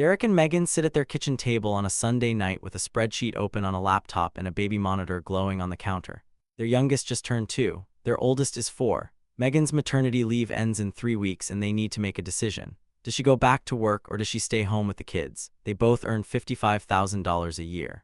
Derek and Megan sit at their kitchen table on a Sunday night with a spreadsheet open on a laptop and a baby monitor glowing on the counter. Their youngest just turned 2. Their oldest is 4. Megan's maternity leave ends in 3 weeks and they need to make a decision. Does she go back to work or does she stay home with the kids? They both earn $55,000 a year.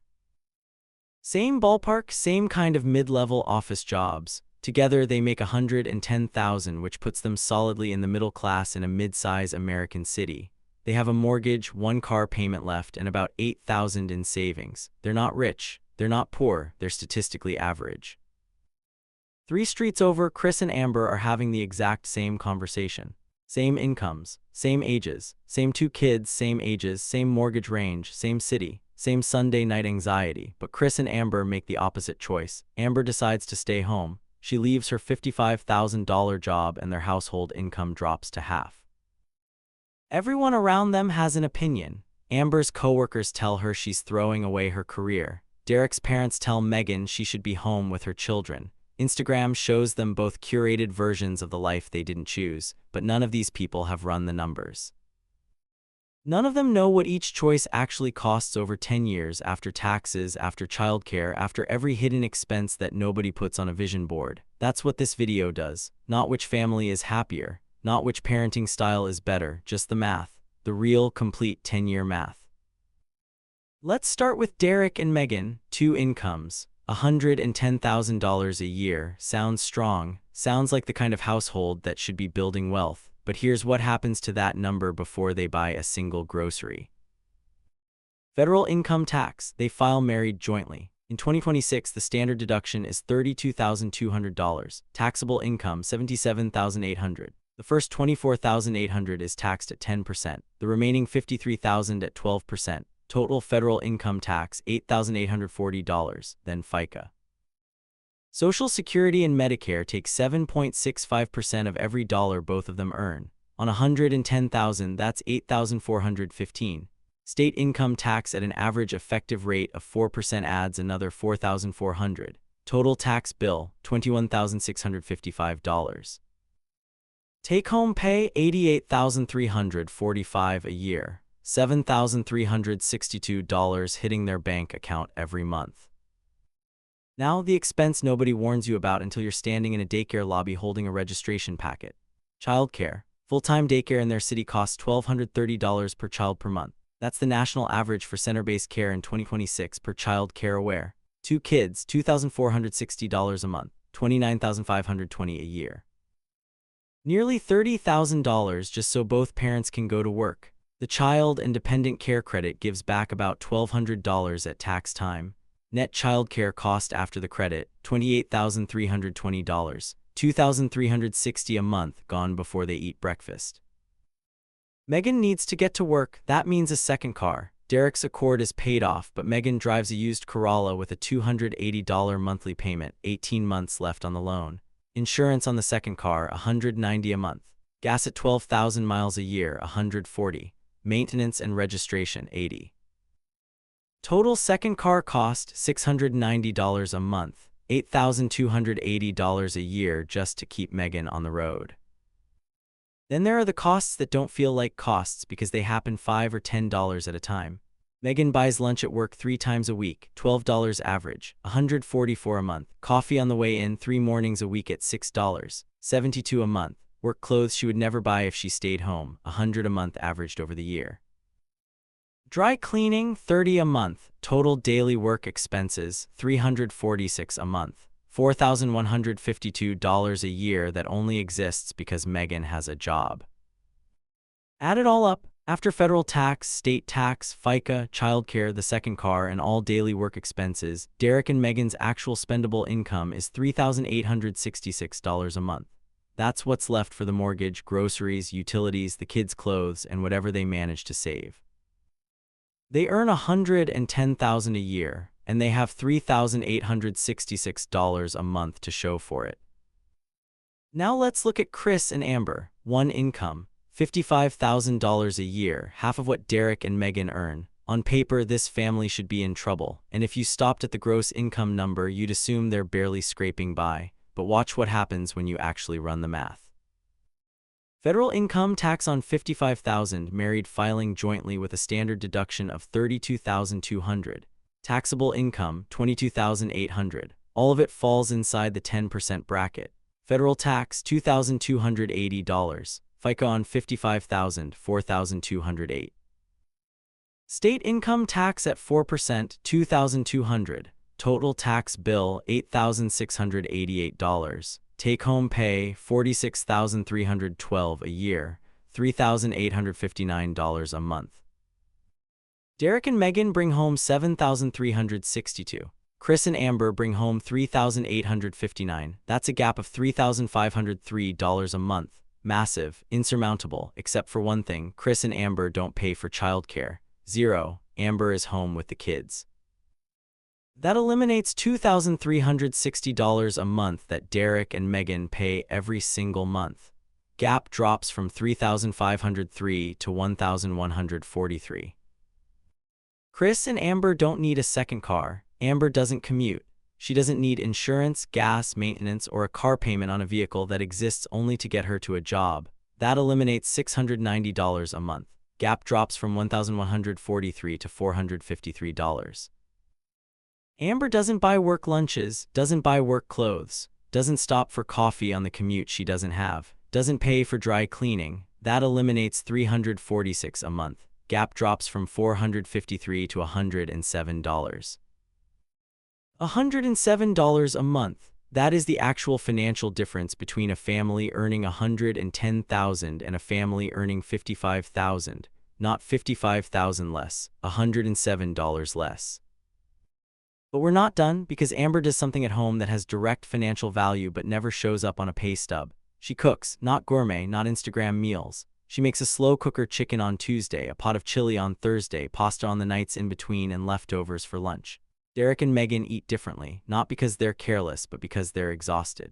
Same ballpark, same kind of mid-level office jobs. Together they make $110,000, which puts them solidly in the middle class in a mid-size American city. They have a mortgage, 1 car payment left, and about $8,000 in savings. They're not rich, they're not poor, they're statistically average. 3 streets over, Chris and Amber are having the exact same conversation. Same incomes, same ages, same 2 kids, same ages, same mortgage range, same city, same Sunday night anxiety, but Chris and Amber make the opposite choice. Amber decides to stay home. She leaves her $55,000 job and their household income drops to half. Everyone around them has an opinion. Amber's coworkers tell her she's throwing away her career. Derek's parents tell Megan she should be home with her children. Instagram shows them both curated versions of the life they didn't choose, but none of these people have run the numbers. None of them know what each choice actually costs over 10 years, after taxes, after childcare, after every hidden expense that nobody puts on a vision board. That's what this video does. Not which family is happier, not which parenting style is better, just the math. The real, complete 10-year math. Let's start with Derek and Megan. 2 incomes. $110,000 a year. Sounds strong. Sounds like the kind of household that should be building wealth. But here's what happens to that number before they buy a single grocery. Federal income tax. They file married jointly. In 2026, the standard deduction is $32,200. Taxable income, $77,800. The first $24,800 is taxed at 10%. The remaining $53,000 at 12%. Total federal income tax, $8,840. Then FICA. Social Security and Medicare take 7.65% of every dollar both of them earn. On $110,000, that's $8,415. State income tax at an average effective rate of 4% adds another $4,400. Total tax bill, $21,655. Take-home pay, $88,345 a year. $7,362 hitting their bank account every month. Now, the expense nobody warns you about until you're standing in a daycare lobby holding a registration packet. Childcare. Full-time daycare in their city costs $1,230 per child per month. That's the national average for center-based care in 2026 per child care aware. 2 kids, $2,460 a month, $29,520 a year. Nearly $30,000 just so both parents can go to work. The Child and Dependent Care Credit gives back about $1,200 at tax time. Net childcare cost after the credit, $28,320, $2,360 a month gone before they eat breakfast. Megan needs to get to work. That means a second car. Derek's Accord is paid off, but Megan drives a used Corolla with a $280 monthly payment, 18 months left on the loan. Insurance on the second car, $190 a month. Gas at 12,000 miles a year, $140. Maintenance and registration, $80. Total second car cost, $690 a month, $8,280 a year just to keep Megan on the road. Then there are the costs that don't feel like costs because they happen $5 or $10 at a time. Megan buys lunch at work 3 times a week, $12 average, $144 a month. Coffee on the way in 3 mornings a week at $6, $72 a month. Work clothes she would never buy if she stayed home, $100 a month averaged over the year. Dry cleaning, $30 a month. Total daily work expenses, $346 a month. $4,152 a year that only exists because Megan has a job. Add it all up. After federal tax, state tax, FICA, childcare, the second car, and all daily work expenses, Derek and Megan's actual spendable income is $3,866 a month. That's what's left for the mortgage, groceries, utilities, the kids' clothes, and whatever they manage to save. They earn $110,000 a year, and they have $3,866 a month to show for it. Now let's look at Chris and Amber. 1 income, $55,000 a year, half of what Derek and Megan earn. On paper, this family should be in trouble, and if you stopped at the gross income number, you'd assume they're barely scraping by. But watch what happens when you actually run the math. Federal income tax on $55,000, married filing jointly with a standard deduction of $32,200. Taxable income, $22,800. All of it falls inside the 10% bracket. Federal tax, $2,280. FICA on $55,000, $4,208. State income tax at 4%, $2,200. Total tax bill, $8,688. Take-home pay, $46,312 a year, $3,859 a month. Derek and Megan bring home $7,362. Chris and Amber bring home $3,859. That's a gap of $3,503 a month. Massive, insurmountable, except for one thing: Chris and Amber don't pay for childcare. Zero. Amber is home with the kids. That eliminates $2,360 a month that Derek and Megan pay every single month. Gap drops from $3,503 to $1,143. Chris and Amber don't need a second car. Amber doesn't commute. She doesn't need insurance, gas, maintenance, or a car payment on a vehicle that exists only to get her to a job. That eliminates $690 a month. Gap drops from $1,143 to $453. Amber doesn't buy work lunches, doesn't buy work clothes, doesn't stop for coffee on the commute she doesn't have, doesn't pay for dry cleaning. That eliminates $346 a month. Gap drops from $453 to $107. $107 a month. That is the actual financial difference between a family earning $110,000 and a family earning $55,000. Not $55,000 less, $107 less. But we're not done, because Amber does something at home that has direct financial value but never shows up on a pay stub. She cooks, not gourmet, not Instagram meals. She makes a slow cooker chicken on Tuesday, a pot of chili on Thursday, pasta on the nights in between, and leftovers for lunch. Derek and Megan eat differently, not because they're careless, but because they're exhausted.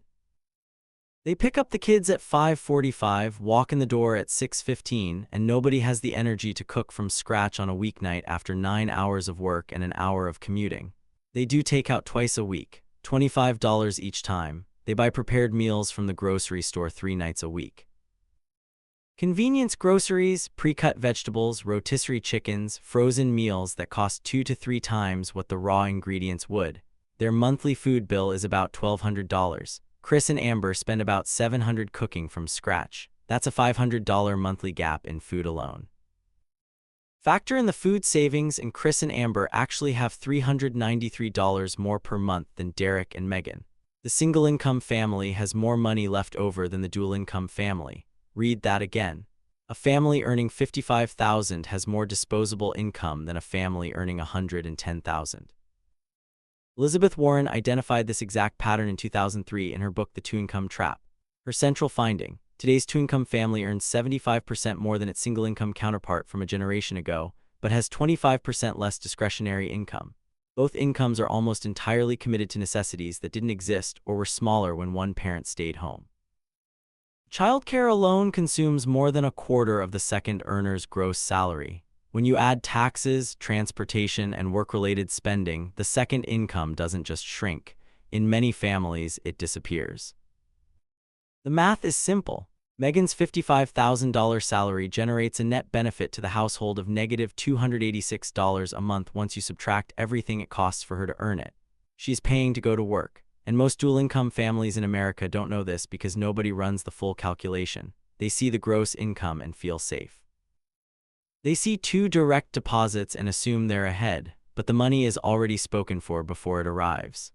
They pick up the kids at 5:45, walk in the door at 6:15, and nobody has the energy to cook from scratch on a weeknight after 9 hours of work and an hour of commuting. They do takeout twice a week, $25 each time. They buy prepared meals from the grocery store 3 nights a week. Convenience groceries, pre-cut vegetables, rotisserie chickens, frozen meals that cost 2 to 3 times what the raw ingredients would. Their monthly food bill is about $1,200. Chris and Amber spend about $700 cooking from scratch. That's a $500 monthly gap in food alone. Factor in the food savings, and Chris and Amber actually have $393 more per month than Derek and Megan. The single-income family has more money left over than the dual-income family. Read that again. A family earning $55,000 has more disposable income than a family earning $110,000. Elizabeth Warren identified this exact pattern in 2003 in her book The Two-Income Trap. Her central finding: today's two-income family earns 75% more than its single-income counterpart from a generation ago, but has 25% less discretionary income. Both incomes are almost entirely committed to necessities that didn't exist or were smaller when one parent stayed home. Childcare alone consumes more than a quarter of the second earner's gross salary. When you add taxes, transportation, and work-related spending, the second income doesn't just shrink. In many families, it disappears. The math is simple. Megan's $55,000 salary generates a net benefit to the household of negative $286 a month once you subtract everything it costs for her to earn it. She's paying to go to work. And most dual-income families in America don't know this because nobody runs the full calculation. They see the gross income and feel safe. They see 2 direct deposits and assume they're ahead, but the money is already spoken for before it arrives.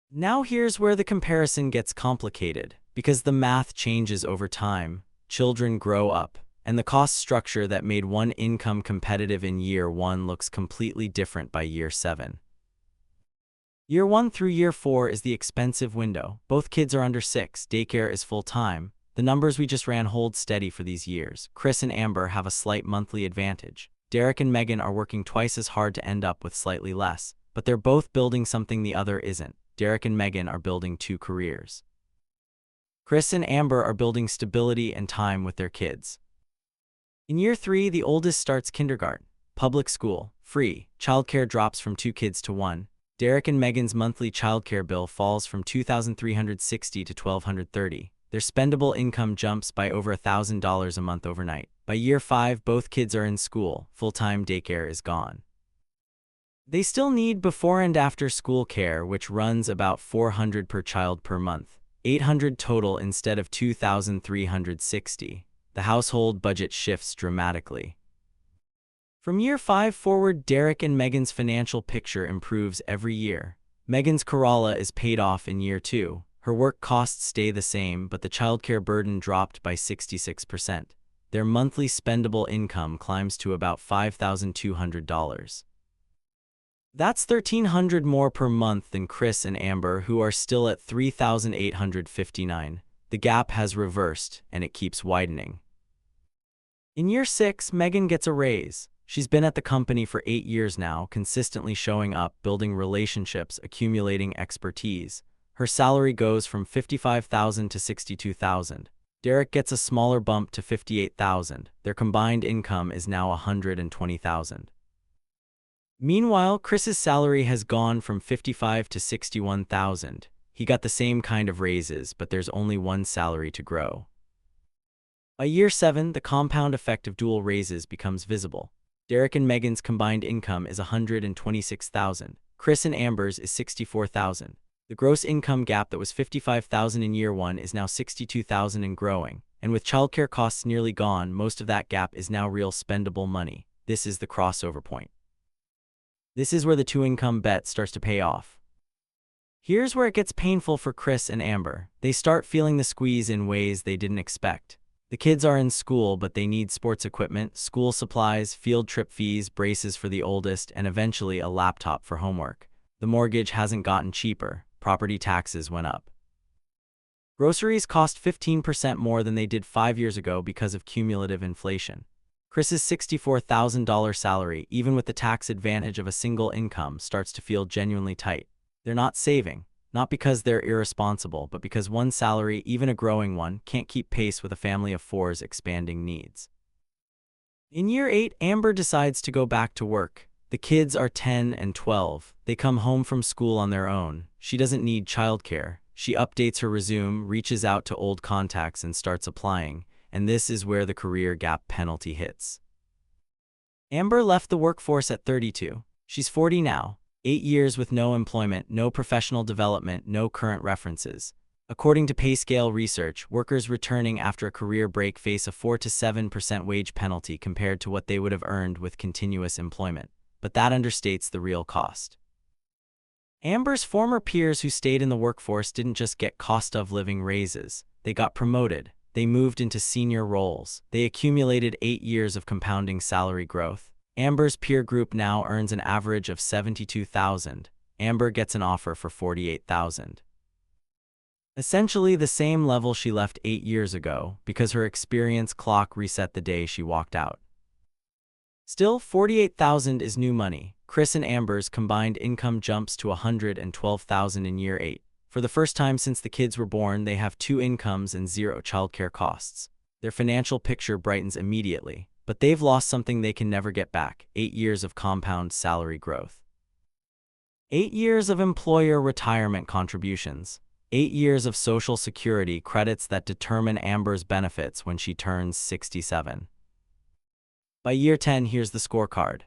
Now here's where the comparison gets complicated, because the math changes over time. Children grow up, and the cost structure that made one income competitive in year 1 looks completely different by year 7. Year 1 through year 4 is the expensive window. Both kids are under 6. Daycare is full-time. The numbers we just ran hold steady for these years. Chris and Amber have a slight monthly advantage. Derek and Megan are working twice as hard to end up with slightly less, but they're both building something the other isn't. Derek and Megan are building 2 careers. Chris and Amber are building stability and time with their kids. In year 3, the oldest starts kindergarten. Public school, free. Childcare drops from 2 kids to 1. Derek and Megan's monthly childcare bill falls from $2,360 to $1,230. Their spendable income jumps by over $1,000 a month overnight. By year 5, both kids are in school. Full-time daycare is gone. They still need before and after school care, which runs about $400 per child per month, $800 total instead of $2,360. The household budget shifts dramatically. From year 5 forward, Derek and Megan's financial picture improves every year. Megan's Corolla is paid off in year 2. Her work costs stay the same, but the childcare burden dropped by 66%. Their monthly spendable income climbs to about $5,200. That's $1,300 more per month than Chris and Amber, who are still at $3,859. The gap has reversed, and it keeps widening. In year 6, Megan gets a raise. She's been at the company for 8 years now, consistently showing up, building relationships, accumulating expertise. Her salary goes from $55,000 to $62,000. Derek gets a smaller bump to $58,000. Their combined income is now $120,000. Meanwhile, Chris's salary has gone from $55,000 to $61,000. He got the same kind of raises, but there's only one salary to grow. By year 7, the compound effect of dual raises becomes visible. Derek and Megan's combined income is $126,000. Chris and Amber's is $64,000. The gross income gap that was $55,000 in year 1 is now $62,000 and growing. And with childcare costs nearly gone, most of that gap is now real spendable money. This is the crossover point. This is where the two-income bet starts to pay off. Here's where it gets painful for Chris and Amber. They start feeling the squeeze in ways they didn't expect. The kids are in school, but they need sports equipment, school supplies, field trip fees, braces for the oldest, and eventually a laptop for homework. The mortgage hasn't gotten cheaper. Property taxes went up. Groceries cost 15% more than they did 5 years ago because of cumulative inflation. Chris's $64,000 salary, even with the tax advantage of a single income, starts to feel genuinely tight. They're not saving, not because they're irresponsible, but because one salary, even a growing one, can't keep pace with a family of 4's expanding needs. In year 8, Amber decides to go back to work. The kids are 10 and 12. They come home from school on their own. She doesn't need childcare. She updates her resume, reaches out to old contacts, and starts applying. And this is where the career gap penalty hits. Amber left the workforce at 32. She's 40 now. 8 years with no employment, no professional development, no current references. According to PayScale research, workers returning after a career break face a 4 to 7% wage penalty compared to what they would have earned with continuous employment. But that understates the real cost. Amber's former peers who stayed in the workforce didn't just get cost of living raises. They got promoted. They moved into senior roles. They accumulated 8 years of compounding salary growth. Amber's peer group now earns an average of $72,000. Amber gets an offer for $48,000. Essentially the same level she left 8 years ago, because her experience clock reset the day she walked out. Still, $48,000 is new money. Chris and Amber's combined income jumps to $112,000 in year 8. For the first time since the kids were born, they have 2 incomes and 0 childcare costs. Their financial picture brightens immediately, but they've lost something they can never get back: 8 years of compound salary growth. 8 years of employer retirement contributions. 8 years of Social Security credits that determine Amber's benefits when she turns 67. By year 10, here's the scorecard.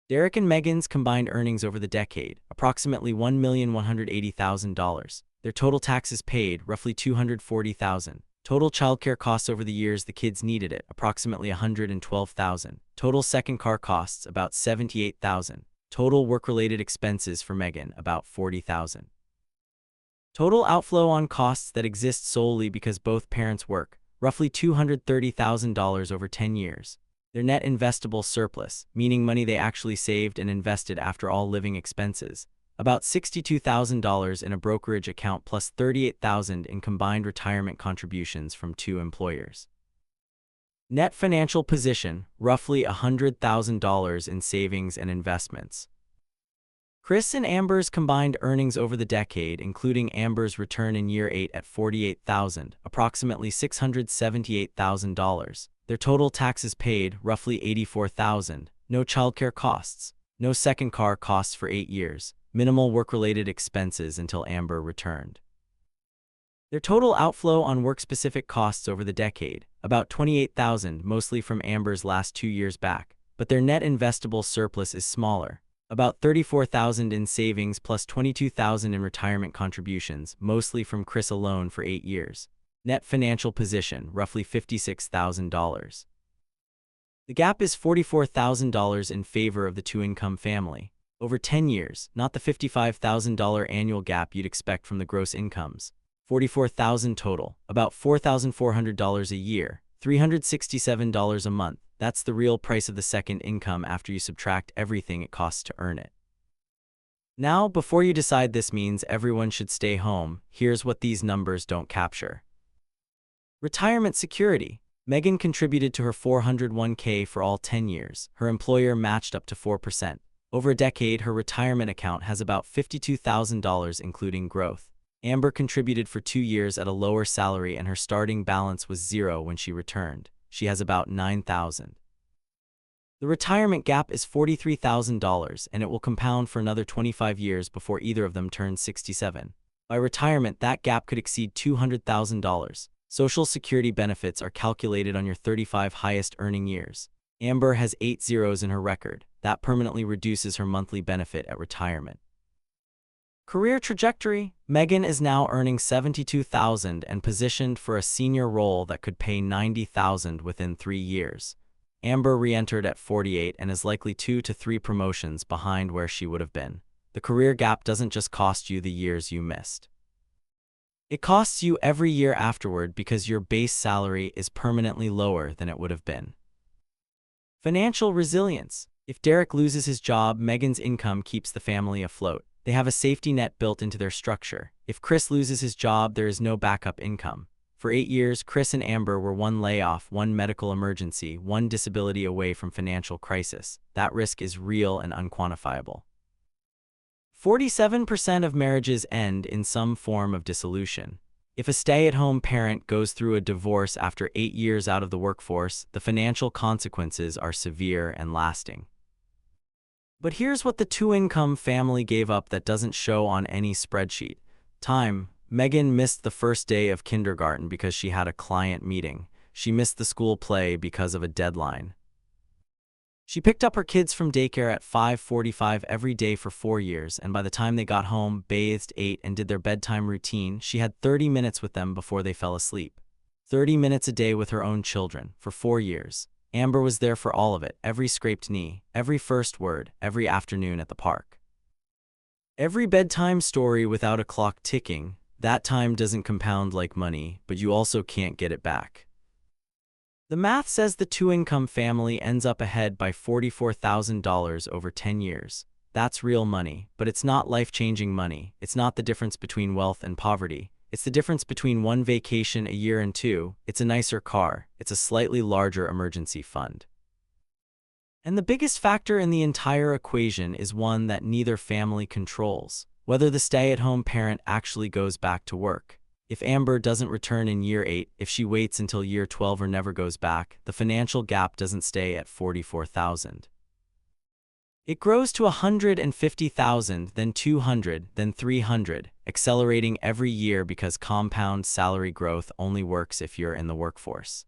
Derek and Megan's combined earnings over the decade, approximately $1,180,000. Their total taxes paid, roughly $240,000. Total childcare costs over the years the kids needed it, approximately $112,000. Total second car costs, about $78,000. Total work-related expenses for Megan, about $40,000. Total outflow on costs that exist solely because both parents work, roughly $230,000 over 10 years. Their net investable surplus, meaning money they actually saved and invested after all living expenses, about $62,000 in a brokerage account plus $38,000 in combined retirement contributions from 2 employers. Net financial position, roughly $100,000 in savings and investments. Chris and Amber's combined earnings over the decade, including Amber's return in year 8 at $48,000, approximately $678,000. Their total taxes paid, roughly $84,000. No childcare costs. No second car costs for 8 years. Minimal work-related expenses until Amber returned. Their total outflow on work-specific costs over the decade, about $28,000, mostly from Amber's last 2 years back, but their net investable surplus is smaller, about $34,000 in savings plus $22,000 in retirement contributions, mostly from Chris alone for 8 years. Net financial position, roughly $56,000. The gap is $44,000 in favor of the two-income family. Over 10 years, not the $55,000 annual gap you'd expect from the gross incomes. $44,000 total, about $4,400 a year, $367 a month. That's the real price of the second income after you subtract everything it costs to earn it. Now, before you decide this means everyone should stay home, here's what these numbers don't capture. Retirement security. Megan contributed to her 401k for all 10 years. Her employer matched up to 4%. Over a decade, her retirement account has about $52,000 including growth. Amber contributed for 2 years at a lower salary and her starting balance was zero when she returned. She has about $9,000. The retirement gap is $43,000 and it will compound for another 25 years before either of them turns 67. By retirement, that gap could exceed $200,000. Social Security benefits are calculated on your 35 highest earning years. Amber has 8 zeros in her record. That permanently reduces her monthly benefit at retirement. Career trajectory. Megan is now earning $72,000 and positioned for a senior role that could pay $90,000 within 3 years. Amber re-entered at 48 and is likely 2 to 3 promotions behind where she would have been. The career gap doesn't just cost you the years you missed. It costs you every year afterward because your base salary is permanently lower than it would have been. Financial resilience. If Derek loses his job, Megan's income keeps the family afloat. They have a safety net built into their structure. If Chris loses his job, there is no backup income. For 8 years, Chris and Amber were one layoff, one medical emergency, one disability away from financial crisis. That risk is real and unquantifiable. 47% of marriages end in some form of dissolution. If a stay-at-home parent goes through a divorce after 8 years out of the workforce, the financial consequences are severe and lasting. But here's what the two-income family gave up that doesn't show on any spreadsheet. Time. Megan missed the first day of kindergarten because she had a client meeting. She missed the school play because of a deadline. She picked up her kids from daycare at 5:45 every day for 4 years, and by the time they got home, bathed, ate, and did their bedtime routine, she had 30 minutes with them before they fell asleep. 30 minutes a day with her own children, for 4 years. Amber was there for all of it, every scraped knee, every first word, every afternoon at the park. Every bedtime story without a clock ticking. That time doesn't compound like money, but you also can't get it back. The math says the two-income family ends up ahead by $44,000 over 10 years. That's real money, but it's not life-changing money. It's not the difference between wealth and poverty. It's the difference between one vacation a year and 2. It's a nicer car. It's a slightly larger emergency fund. And the biggest factor in the entire equation is one that neither family controls: whether the stay-at-home parent actually goes back to work. If Amber doesn't return in year 8, if she waits until year 12 or never goes back, the financial gap doesn't stay at $44,000. It grows to $150,000, then $200,000, then $300,000, accelerating every year because compound salary growth only works if you're in the workforce.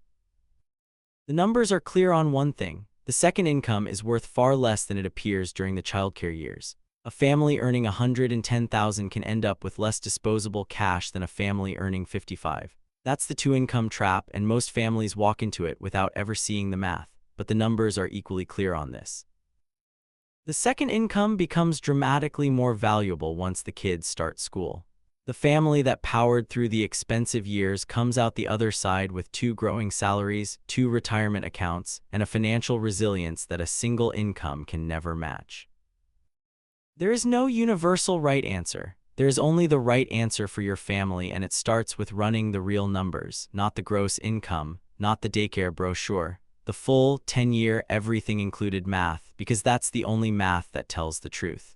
The numbers are clear on one thing: the second income is worth far less than it appears during the childcare years. A family earning $110,000 can end up with less disposable cash than a family earning $55,000. That's the two-income trap, and most families walk into it without ever seeing the math, but the numbers are equally clear on this. The second income becomes dramatically more valuable once the kids start school. The family that powered through the expensive years comes out the other side with 2 growing salaries, 2 retirement accounts, and a financial resilience that a single income can never match. There is no universal right answer. There is only the right answer for your family, and it starts with running the real numbers, not the gross income, not the daycare brochure, the full 10-year everything included math, because that's the only math that tells the truth.